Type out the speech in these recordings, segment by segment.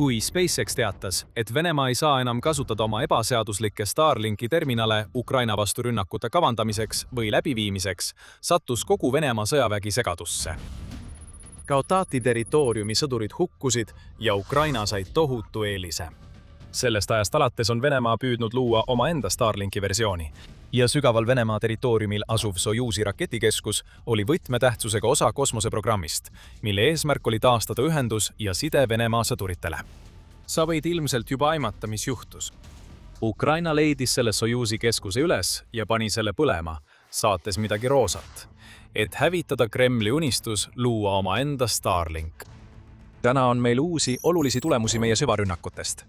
Kui SpaceX teatas, et Venemaa ei saa enam kasutada oma ebaseaduslikke Starlinki terminale Ukraina vastu rünnakute kavandamiseks või läbiviimiseks, sattus kogu Venemaa sõjavägi segadusse. Gaotati territooriumi sõdurid hukkusid ja Ukraina sai tohutu eelise. Sellest ajast alates on Venemaa püüdnud luua omaenda Starlinki versiooni ja sügaval Venemaa territooriumil asuv Sojuzi raketikeskus oli võtmetähtsusega osa kosmoseprogrammist, mille eesmärk oli taastada ühendus ja side Venemaa sõduritele. Sa võid ilmselt juba aimata, mis juhtus. Ukraina leidis selle Sojuzi keskuse üles ja pani selle põlema, saates midagi roosat, et hävitada Kremli unistus luua omaenda Starlink. Täna on meil uusi olulisi tulemusi meie süvarünnakutest.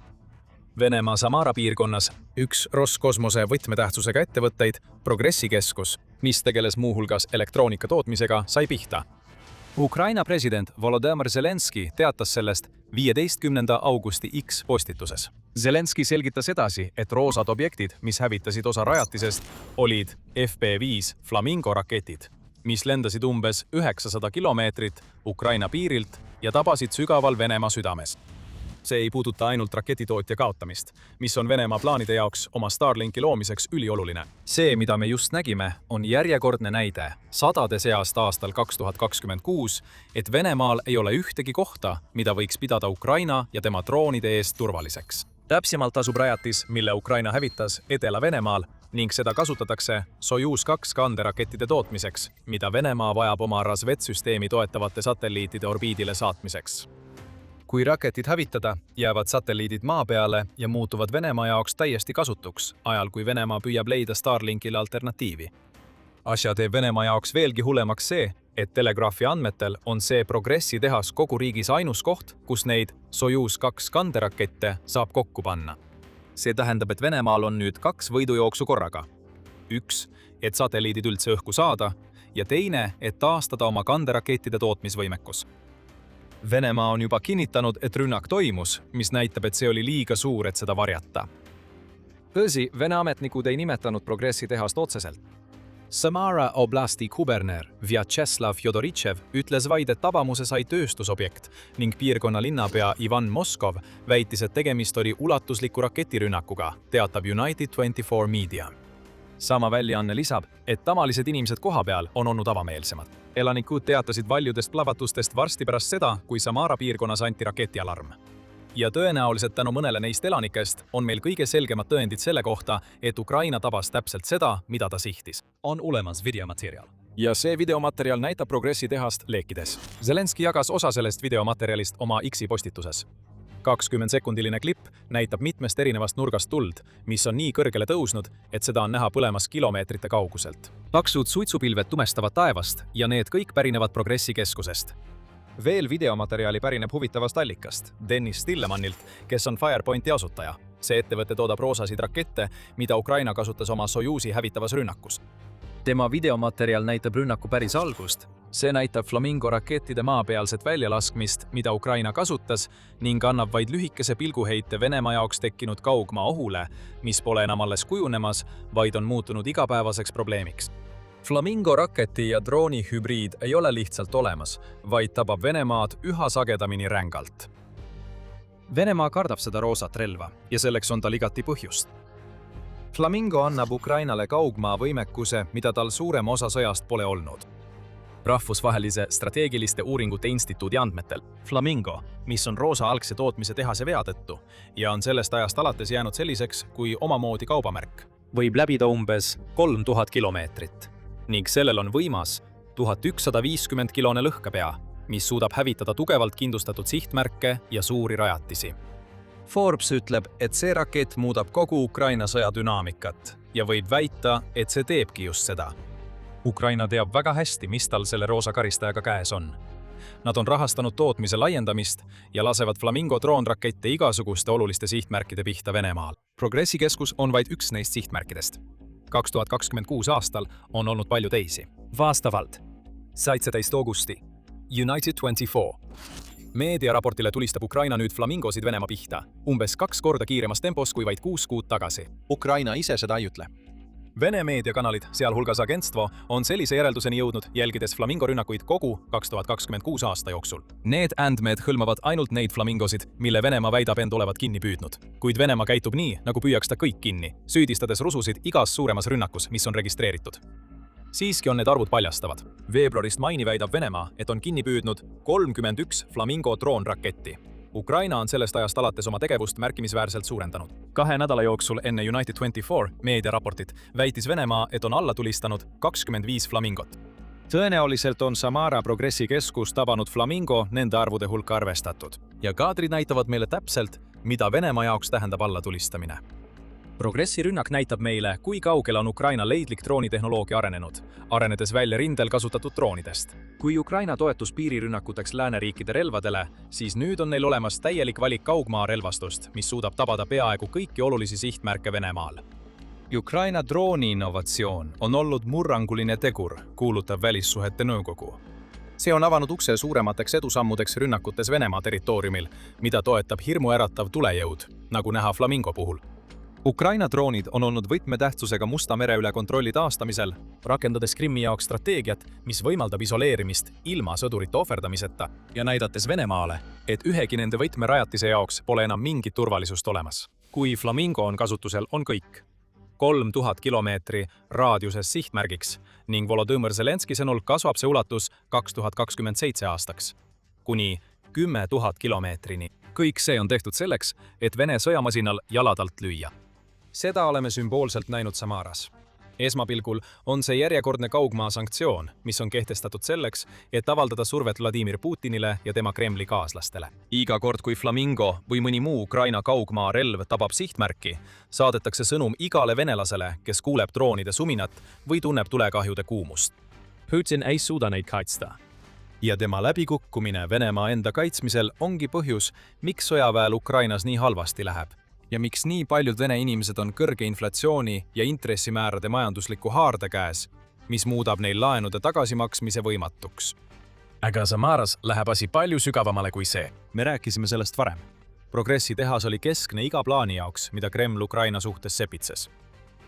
Venemaa Samara piirkonnas üks Roskosmose võtmetähtsusega ettevõtteid, Progressi keskus, mis tegeles muuhulgas elektroonika tootmisega, sai pihta. Ukraina president Volodõmõr Zelenski teatas sellest 15. augusti X postituses. Zelenski selgitas edasi, et roosad objektid, mis hävitasid osa rajatisest, olid FP5 Flamingo raketid, mis lendasid umbes 900 kilomeetrit Ukraina piirilt ja tabasid sügaval Venemaa südames. See ei puuduta ainult raketitootja kaotamist, mis on Venemaa plaanide jaoks oma Starlinki loomiseks ülioluline. See, mida me just nägime, on järjekordne näide sadade seast aastal 2026, et Venemaal ei ole ühtegi kohta, mida võiks pidada Ukraina ja tema droonide eest turvaliseks. Täpsemalt asub rajatis, mille Ukraina hävitas Edela-Venemaal ning seda kasutatakse Sojuz 2 kanderakettide tootmiseks, mida Venemaa vajab oma Razvet-süsteemi toetavate satelliitide orbiidile saatmiseks. Kui raketid hävitada, jäävad satelliidid maa peale ja muutuvad Venemaa jaoks täiesti kasutuks, ajal kui Venemaa püüab leida Starlinkile alternatiivi. Asja teeb Venemaa jaoks veelgi hullemaks see, et Telegraafi andmetel on see Progressi tehas kogu riigis ainus koht, kus neid Sojuz 2 kanderakette saab kokku panna. See tähendab, et Venemaal on nüüd 2 võidujooksu korraga. Üks, et satelliidid üldse õhku saada, ja teine, et taastada oma kanderakettide tootmisvõimekus. Venemaa on juba kinnitanud, et rünnak toimus, mis näitab, et see oli liiga suur, et seda varjata. Tõsi, Vene ametnikud ei nimetanud Progressi tehast otseselt. Samara oblasti kuberner Vyacheslav Fjodoritšev ütles vaid, et tabamuse sai tööstusobjekt ning piirkonna linnapea Ivan Moskov väitis, et tegemist oli ulatusliku raketirünnakuga, teatab United 24 Media. Sama väljaanne lisab, et tavalised inimesed kohapeal on olnud avameelsemad. Elanikud teatasid valjudest plavatustest varsti pärast seda, kui Samara piirkonnas anti raketialarm. Ja tõenäoliselt tänu mõnele neist elanikest on meil kõige selgemad tõendid selle kohta, et Ukraina tabas täpselt seda, mida ta sihtis. On olemas videomaterjal. Ja see videomaterjal näitab Progressi tehast leekides. Zelenski jagas osa sellest videomaterjalist oma X-i postituses. 20-sekundiline klipp näitab mitmest erinevast nurgast tuld, mis on nii kõrgele tõusnud, et seda on näha põlemas kilomeetrite kauguselt. Paksud suitsupilved tumestavad taevast ja need kõik pärinevad Progressi keskusest. Veel videomaterjali pärineb huvitavast allikast, Dennis Stillemannilt, kes on Firepointi asutaja. See ettevõte toodab roosasid rakette, mida Ukraina kasutas oma Sojuzi hävitavas rünnakus. Tema videomaterjal näitab rünnaku päris algust. See näitab Flamingo rakettide maapealset väljalaskmist, mida Ukraina kasutas, ning annab vaid lühikese pilguheite Venemaa jaoks tekkinud kaugmaa ohule, mis pole enam alles kujunemas, vaid on muutunud igapäevaseks probleemiks. Flamingo raketi ja drooni hübriid ei ole lihtsalt olemas, vaid tabab Venemaad üha sagedamini rängalt. Venemaa kardab seda roosat relva ja selleks on tal igati põhjust. Flamingo annab Ukrainale kaugmaa võimekuse, mida tal suurem osa sõjast pole olnud. Rahvusvahelise strateegiliste uuringute instituudi andmetel Flamingo, mis on roosa algse tootmise tehase vea tõttu ja on sellest ajast alates jäänud selliseks kui omamoodi kaubamärk, võib läbida umbes 3000 kilomeetrit ning sellel on võimas 1150 kilone lõhkepea, mis suudab hävitada tugevalt kindlustatud sihtmärke ja suuri rajatisi. Forbes ütleb, et see rakett muudab kogu Ukraina sõja dünaamikat ja võib väita, et see teebki just seda. Ukraina teab väga hästi, mis tal selle roosa karistajaga käes on. Nad on rahastanud tootmise laiendamist ja lasevad Flamingo droonrakette igasuguste oluliste sihtmärkide pihta Venemaal. Progressi keskus on vaid üks neist sihtmärkidest. 2026 aastal on olnud palju teisi. Vastavalt 17. augusti United 24. Meediaraportile tulistab Ukraina nüüd Flamingosid Venemaa pihta, umbes 2 korda kiiremas tempos kui vaid 6 kuud tagasi. Ukraina ise seda ei ütle. Vene meediakanalid, sealhulgas Agentstvo, on sellise järelduseni jõudnud, jälgides Flamingo rünnakuid kogu 2026 aasta jooksul. Need andmed hõlmavad ainult neid flamingosid, mille Venemaa väidab end olevat kinni püüdnud. Kuid Venemaa käitub nii, nagu püüaks ta kõik kinni, süüdistades rususid igas suuremas rünnakus, mis on registreeritud. Siiski on need arvud paljastavad. Veebruarist maini väidab Venemaa, et on kinni püüdnud 31 Flamingo droonraketti. Ukraina on sellest ajast alates oma tegevust märkimisväärselt suurendanud. 2 nädala jooksul enne United24 meediaraportit väitis Venemaa, et on alla tulistanud 25 Flamingot. Tõenäoliselt on Samara Progressi keskus tabanud Flamingo nende arvude hulka arvestatud. Ja kaadrid näitavad meile täpselt, mida Venemaa jaoks tähendab alla tulistamine. Progressi rünnak näitab meile, kui kaugele on Ukraina leidlik droonitehnoloogia arenenud, arenedes välja rindel kasutatud droonidest. Kui Ukraina toetus piirirünnakuteks lääneriikide relvadele, siis nüüd on neil olemas täielik valik kaugmaa relvastust, mis suudab tabada peaaegu kõiki olulisi sihtmärke Venemaal. Ukraina drooni innovatsioon on olnud murranguline tegur, kuulutab Välissuhete nõukogu. See on avanud ukse suuremateks edusammudeks rünnakutes Venemaa territooriumil, mida toetab hirmuäratav tulejõud, nagu näha Flamingo puhul. Ukraina droonid on olnud võtmetähtsusega Musta mere üle kontrolli taastamisel, rakendades Krimmi jaoks strateegiat, mis võimaldab isoleerimist ilma sõdurite ohverdamiseta ja näidates Venemaale, et ühegi nende võtmerajatise jaoks pole enam mingit turvalisust olemas. Kui Flamingo on kasutusel, on kõik 3000 kilomeetri raadiuses sihtmärgiks ning Volodõmõr Zelenski sõnul kasvab see ulatus 2027 aastaks kuni 10 000 kilomeetrini. Kõik see on tehtud selleks, et Vene sõjamasinal jaladalt lüüa. Seda oleme sümboolselt näinud Samaras. Esmapilgul on see järjekordne kaugmaa sanktsioon, mis on kehtestatud selleks, et avaldada survet Vladimir Putinile ja tema Kremli kaaslastele. Iga kord, kui Flamingo või mõni muu Ukraina kaugmaa relv tabab sihtmärki, saadetakse sõnum igale venelasele, kes kuuleb droonide suminat või tunneb tulekahjude kuumust. Putin ei suuda neid kaitsta. Ja tema läbikukkumine Venemaa enda kaitsmisel ongi põhjus, miks sõjaväel Ukrainas nii halvasti läheb. Ja miks nii paljud Vene inimesed on kõrge inflatsiooni ja intressimäärade majandusliku haarde käes, mis muudab neil laenude tagasimaksmise võimatuks. Aga Samaras läheb asi palju sügavamale kui see. Me rääkisime sellest varem. Progressi tehas oli keskne iga plaani jaoks, mida Kreml Ukraina suhtes sepitses.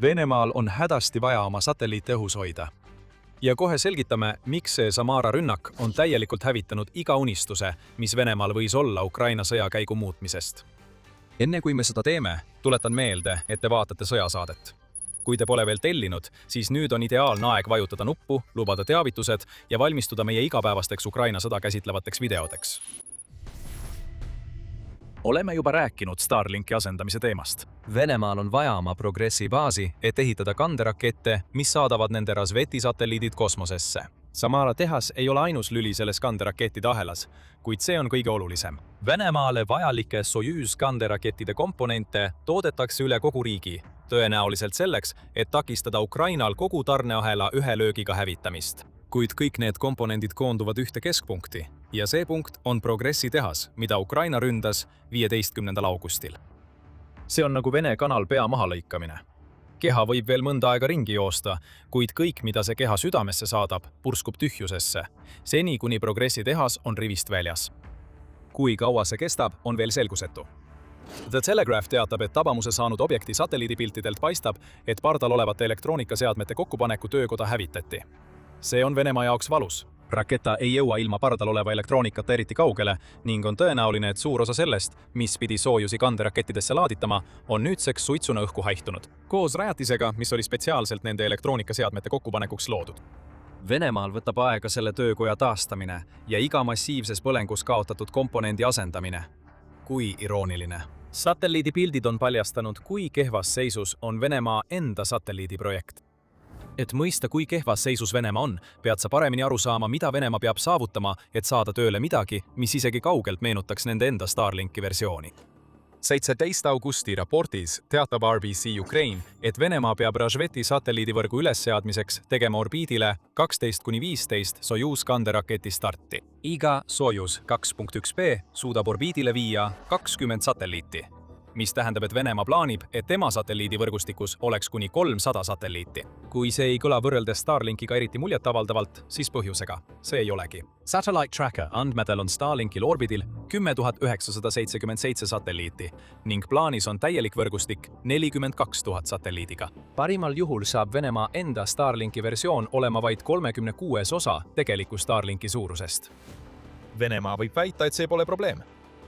Venemaal on hädasti vaja oma satelliite õhus hoida. Ja kohe selgitame, miks see Samara rünnak on täielikult hävitanud iga unistuse, mis Venemaal võis olla Ukraina sõjakäigu muutmisest. Enne kui me seda teeme, tuletan meelde, et te vaatate sõjasaadet. Kui te pole veel tellinud, siis nüüd on ideaalne aeg vajutada nuppu, lubada teavitused ja valmistuda meie igapäevasteks Ukraina sõda käsitlevateks videodeks. Oleme juba rääkinud Starlinki asendamise teemast. Venemaal on vaja oma Progressi baasi, et ehitada kanderakette, mis saadavad nende Razveti satelliidid kosmosesse. Samara tehas ei ole ainus lüli selles kanderakettide ahelas, kuid see on kõige olulisem. Venemaale vajalike Sojuz kanderakettide komponente toodetakse üle kogu riigi, tõenäoliselt selleks, et takistada Ukrainal kogu tarneahela ühe löögiga hävitamist. Kuid kõik need komponendid koonduvad ühte keskpunkti ja see punkt on Progressi tehas, mida Ukraina ründas 15. augustil. See on nagu Vene kanal pea mahalõikamine. Keha võib veel mõnda aega ringi joosta, kuid kõik, mida see keha südamesse saadab, purskub tühjusesse, seni kuni Progressi tehas on rivist väljas. Kui kaua see kestab, on veel selgusetu. The Telegraph teatab, et tabamuse saanud objekti satelliidipiltidelt paistab, et pardal olevate elektroonikaseadmete kokkupaneku töökoda hävitati. See on Venemaa jaoks valus. Raketa ei jõua ilma pardal oleva elektroonikata eriti kaugele ning on tõenäoline, et suur osa sellest, mis pidi Sojuzi kanderakettidesse laaditama, on nüüdseks suitsuna õhku haihtunud. Koos rajatisega, mis oli spetsiaalselt nende elektroonikaseadmete kokkupanekuks loodud. Venemaal võtab aega selle töökoja taastamine ja iga massiivses põlengus kaotatud komponendi asendamine. Kui irooniline. Satelliidipildid on paljastanud, kui kehvas seisus on Venemaa enda satelliidiprojekt. Et mõista, kui kehvas seisus Venemaa on, pead sa paremini aru saama, mida Venemaa peab saavutama, et saada tööle midagi, mis isegi kaugelt meenutaks nende enda Starlinki versiooni. 17. augusti raportis teatab RBC Ukraine, et Venemaa peab Razveti satelliidivõrgu ülesseadmiseks tegema orbiidile 12–15 Sojuz kanderaketi starti. Iga Sojuz 2.1B suudab orbiidile viia 20 satelliiti. mis tähendab, et Venemaa plaanib, et tema satelliidivõrgustikus oleks kuni 300 satelliiti. Kui see ei kõla võrreldes Starlinkiga eriti muljetavaldavalt, siis põhjusega. See ei olegi. Satellite Tracker andmetel on Starlinkil orbitil 10 977 satelliiti ning plaanis on täielik võrgustik 42 000 satelliidiga. Parimal juhul saab Venemaa enda Starlinki versioon olema vaid 36 osa tegeliku Starlinki suurusest. Venemaa võib väita, et see pole probleem.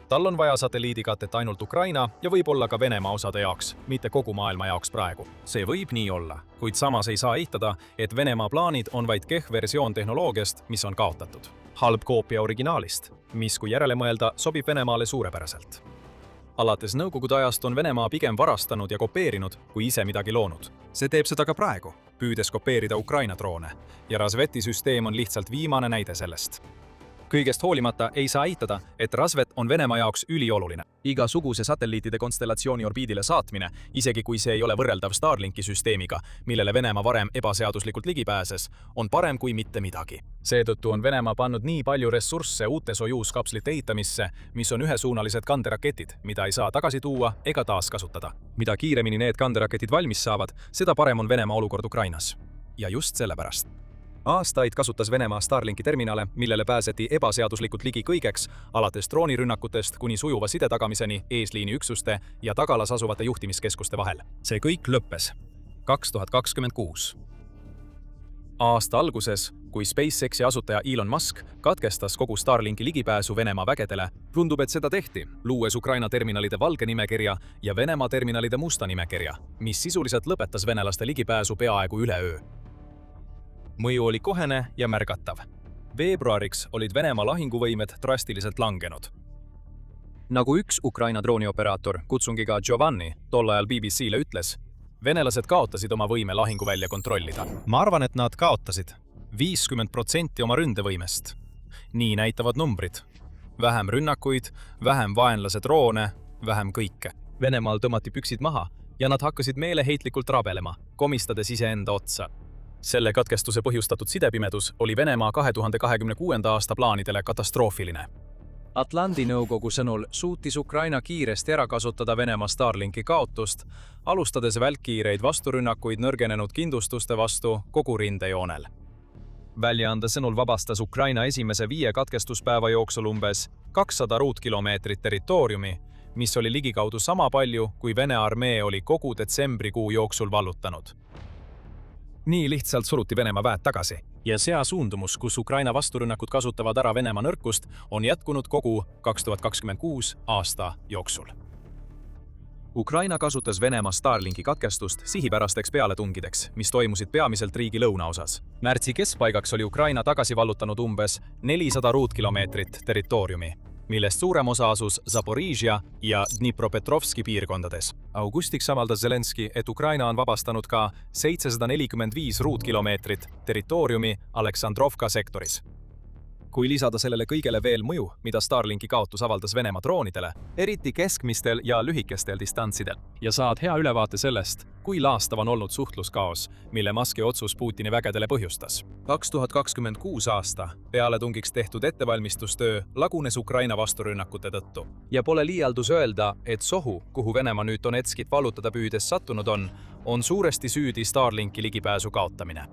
Tal on vaja satelliidikatet ainult Ukraina ja võib-olla ka Venemaa osade jaoks, mitte kogu maailma jaoks praegu. See võib nii olla, kuid samas ei saa eitada, et Venemaa plaanid on vaid kehv versioon tehnoloogiast, mis on kaotatud. Halb koopia originaalist, mis kui järele mõelda, sobib Venemaale suurepäraselt. Alates Nõukogude ajast on Venemaa pigem varastanud ja kopeerinud, kui ise midagi loonud. See teeb seda ka praegu, püüdes kopeerida Ukraina droone, ja Razveti süsteem on lihtsalt viimane näide sellest. Kõigest hoolimata ei saa eitada, et Razvet on Venemaa jaoks ülioluline. Igasuguse satelliitide konstellatsiooni orbiidile saatmine, isegi kui see ei ole võrreldav Starlinki süsteemiga, millele Venemaa varem ebaseaduslikult ligi pääses, on parem kui mitte midagi. Seetõttu on Venemaa pannud nii palju ressursse uute Sojuz-kapslite ehitamisse, mis on ühesuunalised kanderaketid, mida ei saa tagasi tuua ega taaskasutada. Mida kiiremini need kanderaketid valmis saavad, seda parem on Venemaa olukord Ukrainas. Ja just sellepärast. Aastaid kasutas Venemaa Starlinki terminale, millele pääseti ebaseaduslikult ligi kõigeks, alates droonirünnakutest kuni sujuva side tagamiseni eesliini üksuste ja tagalas asuvate juhtimiskeskuste vahel. See kõik lõppes 2026. Aasta alguses, kui SpaceXi asutaja Elon Musk katkestas kogu Starlinki ligipääsu Venemaa vägedele, tundub, et seda tehti, luues Ukraina terminalide valge nimekirja ja Venemaa terminalide musta nimekirja, mis sisuliselt lõpetas venelaste ligipääsu peaaegu üleöö. Mõju oli kohene ja märgatav. Veebruariks olid Venemaa lahinguvõimed drastiliselt langenud. Nagu üks Ukraina droonioperaator, kutsungiga Giovanni, tol ajal BBC-le ütles, venelased kaotasid oma võime lahinguvälja kontrollida. Ma arvan, et nad kaotasid 50% oma ründevõimest. Nii näitavad numbrid. Vähem rünnakuid, vähem vaenlase droone, vähem kõike. Venemaal tõmmati püksid maha ja nad hakkasid meeleheitlikult rabelema, komistades iseenda otsa. Selle katkestuse põhjustatud sidepimedus oli Venemaa 2026. aasta plaanidele katastroofiline. Atlanti nõukogu sõnul suutis Ukraina kiiresti ära kasutada Venemaa Starlinki kaotust, alustades välkkiireid vasturünnakuid nõrgenenud kindustuste vastu kogu rindejoonel. Väljaande sõnul vabastas Ukraina esimese 5 katkestuspäeva jooksul umbes 200 ruutkilomeetrit territooriumi, mis oli ligikaudu sama palju, kui Vene armee oli kogu detsembrikuu jooksul vallutanud. Nii lihtsalt suruti Venemaa väed tagasi. Ja see suundumus, kus Ukraina vasturünnakud kasutavad ära Venemaa nõrkust, on jätkunud kogu 2026. aasta jooksul. Ukraina kasutas Venemaa Starlinki katkestust sihipärasteks pealetungideks, mis toimusid peamiselt riigi lõunaosas. Märtsi keskpaigaks oli Ukraina tagasi vallutanud umbes 400 ruutkilomeetrit territooriumi, millest suurem osa asus Zaporižja ja Dnipropetrovski piirkondades. Augustiks avaldas Zelenski, et Ukraina on vabastanud ka 745 ruutkilomeetrit territooriumi Aleksandrovka sektoris. Kui lisada sellele kõigele veel mõju, mida Starlinki kaotus avaldas Venemaa droonidele, eriti keskmistel ja lühikestel distantsidel, ja saad hea ülevaate sellest, kui laastav on olnud suhtluskaos, mille Muski otsus Putini vägedele põhjustas. 2026 aasta pealetungiks tehtud ettevalmistustöö lagunes Ukraina vasturünnakute tõttu. Ja pole liialdus öelda, et sohu, kuhu Venemaa nüüd Donetskit vallutada püüdes sattunud on suuresti süüdi Starlinki ligipääsu kaotamine.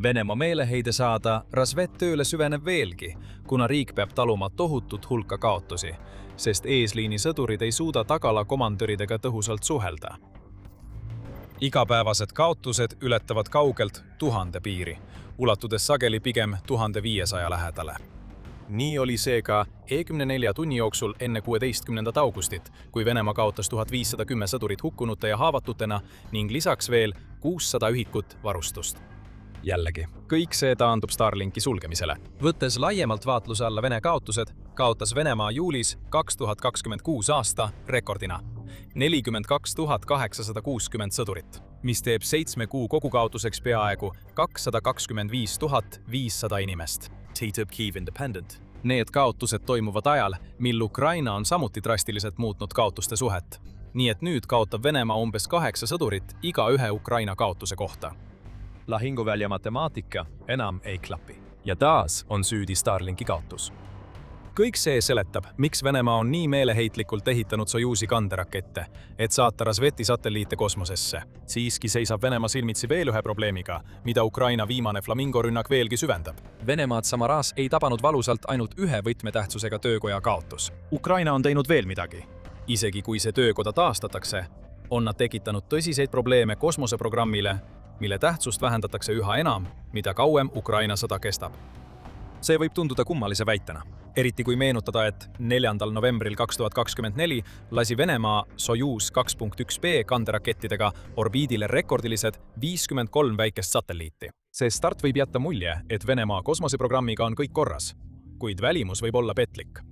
Venemaa meeleheide saada Razvet tööle süveneb veelgi, kuna riik peab taluma tohutut hulka kaotusi, sest eesliini sõdurid ei suuda tagala komandöridega tõhusalt suhelda. Igapäevased kaotused ületavad kaugelt 1000 piiri, ulatudes sageli pigem 1500 lähedale. Nii oli see ka 24 tunni jooksul enne 16. augustit, kui Venemaa kaotas 1510 sõdurit hukkunute ja haavatutena ning lisaks veel 600 ühikut varustust. Jällegi, kõik see taandub Starlinki sulgemisele. Võttes laiemalt vaatluse alla Vene kaotused, kaotas Venemaa juulis 2026 aasta rekordina 42 860 sõdurit, mis teeb 7 kuu kogukaotuseks peaaegu 225 500 inimest. Kyiv Independent. Need kaotused toimuvad ajal, mil Ukraina on samuti drastiliselt muutnud kaotuste suhet. Nii et nüüd kaotab Venemaa umbes 8 sõdurit iga ühe Ukraina kaotuse kohta. Lahinguvälja matemaatika enam ei klapi. Ja taas on süüdi Starlinki kaotus. Kõik see seletab, miks Venemaa on nii meeleheitlikult ehitanud Sojuzi kanderakette, et saata Razveti satelliite kosmosesse. Siiski seisab Venemaa silmitsi veel ühe probleemiga, mida Ukraina viimane Flamingo-rünnak veelgi süvendab. Venemaad Samaras ei tabanud valusalt ainult ühe võtmetähtsusega töökoja kaotus. Ukraina on teinud veel midagi. Isegi kui see töökoda taastatakse, on nad tekitanud tõsiseid probleeme kosmoseprogrammile, mille tähtsust vähendatakse üha enam, mida kauem Ukraina sõda kestab. See võib tunduda kummalise väitena. Eriti kui meenutada, et 4. novembril 2024 lasi Venemaa Sojuz 2.1B kanderakettidega orbiidile rekordilised 53 väikest satelliiti. See start võib jätta mulje, et Venemaa kosmoseprogrammiga on kõik korras, kuid välimus võib olla petlik.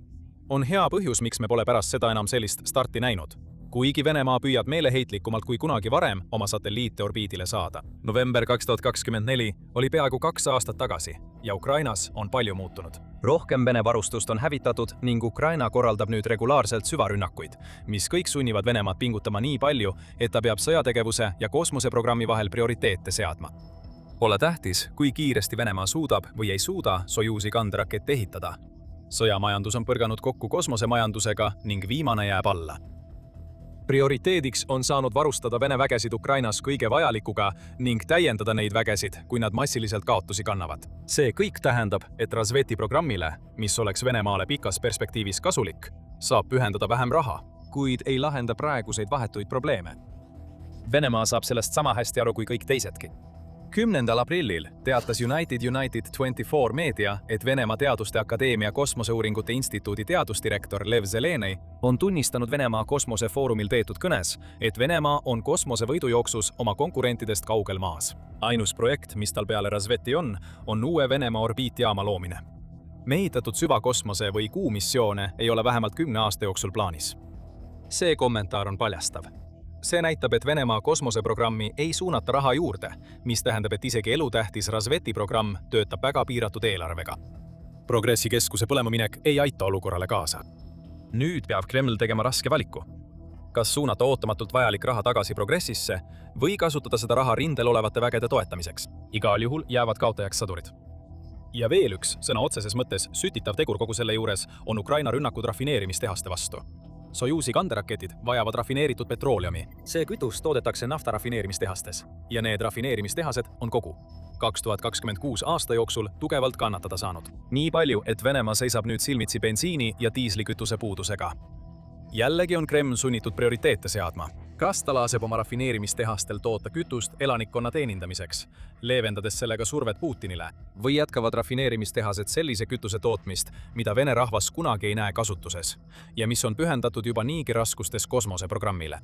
On hea põhjus, miks me pole pärast seda enam sellist starti näinud. Kuigi Venemaa püüab meeleheitlikumalt kui kunagi varem oma satelliite orbiidile saada. November 2024 oli peaaegu 2 aastat tagasi ja Ukrainas on palju muutunud. Rohkem Vene varustust on hävitatud ning Ukraina korraldab nüüd regulaarselt süvarünnakuid, mis kõik sunnivad Venemaad pingutama nii palju, et ta peab sõjategevuse ja kosmoseprogrammi vahel prioriteete seadma. Pole tähtis, kui kiiresti Venemaa suudab või ei suuda Sojuzi kanderakette ehitada. Sõjamajandus on põrganud kokku kosmosemajandusega ning viimane jääb alla. Prioriteediks on saanud varustada Vene vägesid Ukrainas kõige vajalikuga ning täiendada neid vägesid, kui nad massiliselt kaotusi kannavad. See kõik tähendab, et Razveti programmile, mis oleks Venemaale pikas perspektiivis kasulik, saab pühendada vähem raha, kuid ei lahenda praeguseid vahetuid probleeme. Venemaa saab sellest sama hästi aru kui kõik teisedki. 10. aprillil teatas United 24 meedia, et Venemaa Teaduste Akadeemia Kosmoseuuringute Instituudi teadusdirektor Lev Zelenei on tunnistanud Venemaa kosmosefoorumil peetud kõnes, et Venemaa on kosmosevõidujooksus oma konkurentidest kaugel maas. Ainus projekt, mis tal peale Razveti on uue Venemaa orbiitjaama loomine. Mehitatud süvakosmose või kuu missioone ei ole vähemalt 10 aasta jooksul plaanis. See kommentaar on paljastav. See näitab, et Venemaa kosmoseprogrammi ei suunata raha juurde, mis tähendab, et isegi elutähtis Razveti programm töötab väga piiratud eelarvega. Progressi keskuse põlemaminek ei aita olukorrale kaasa. Nüüd peab Kreml tegema raske valiku. Kas suunata ootamatult vajalik raha tagasi Progressisse või kasutada seda raha rindel olevate vägede toetamiseks. Igal juhul jäävad kaotajaks sõdurid. Ja veel üks, sõna otseses mõttes sütitav tegur kogu selle juures on Ukraina rünnakud rafineerimistehaste vastu. Sojuzi kanderaketid vajavad rafineeritud petrooleumi. See kütus toodetakse naftarafineerimistehastes ja need rafineerimistehased on kogu 2026 aasta jooksul tugevalt kannatada saanud. Nii palju, et Venemaa seisab nüüd silmitsi bensiini ja diislikütuse puudusega. Jällegi on Kreml sunnitud prioriteete seadma. Kas ta laseb oma rafineerimistehastel toota kütust elanikkonna teenindamiseks, leevendades sellega survet Putinile, või jätkavad rafineerimistehased sellise kütuse tootmist, mida Vene rahvas kunagi ei näe kasutuses ja mis on pühendatud juba niigi raskustes kosmoseprogrammile.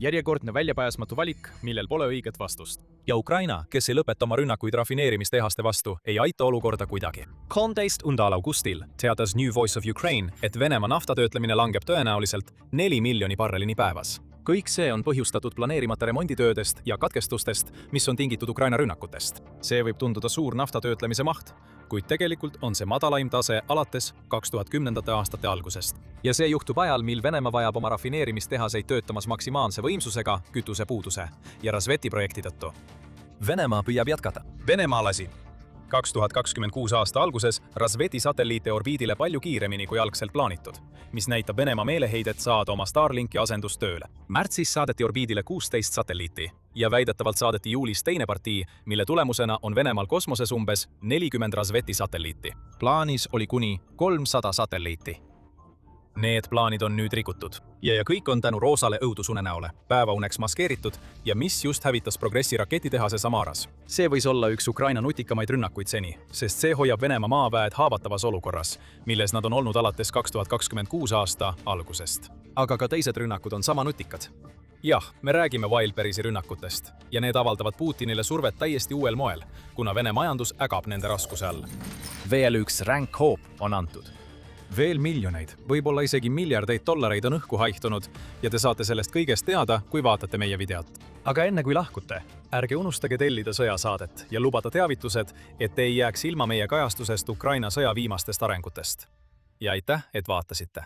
Järjekordne väljapääsmatu valik, millel pole õiget vastust. Ja Ukraina, kes ei lõpeta oma rünnakuid rafineerimistehaste vastu, ei aita olukorda kuidagi. 13. augustil teatas New Voice of Ukraine, et Venemaa naftatöötlemine langeb tõenäoliselt 4 miljoni barrelini päevas. Kõik see on põhjustatud planeerimata remonditöödest ja katkestustest, mis on tingitud Ukraina rünnakutest. See võib tunduda suur naftatöötlemise maht, kuid tegelikult on see madalaim tase alates 2010. aastate algusest. Ja see juhtub ajal, mil Venemaa vajab oma rafineerimistehaseid töötamas maksimaalse võimsusega kütuse puuduse ja Razveti projekti tõttu. Venemaa püüab jätkata. Venemaa lasi 2026 aasta alguses Razveti satelliite orbiidile palju kiiremini kui algselt plaanitud, mis näitab Venemaa meeleheidet saada oma Starlinki asendust tööle. Märtsis saadeti orbiidile 16 satelliiti ja väidetavalt saadeti juulis teine partii, mille tulemusena on Venemaal kosmoses umbes 40 Razveti satelliiti. Plaanis oli kuni 300 satelliiti. Need plaanid on nüüd rikutud ja kõik on tänu roosale õudusunenäole, päevauneks maskeeritud ja mis just hävitas Progressi raketitehase Samaras. See võis olla üks Ukraina nutikamaid rünnakuid seni, sest see hoiab Venemaa maaväed haavatavas olukorras, milles nad on olnud alates 2026 aasta algusest. Aga ka teised rünnakud on sama nutikad. Jah, me räägime Wildberrysi rünnakutest ja need avaldavad Putinile survet täiesti uuel moel, kuna Vene majandus ägab nende raskuse all. Veel üks ränk hoop on antud. Veel miljoneid, võib-olla isegi miljardeid dollareid on õhku haihtunud ja te saate sellest kõigest teada, kui vaatate meie videot. Aga enne kui lahkute, ärge unustage tellida sõjasaadet ja lubada teavitused, et ei jääks ilma meie kajastusest Ukraina sõja viimastest arengutest. Ja aitäh, et vaatasite!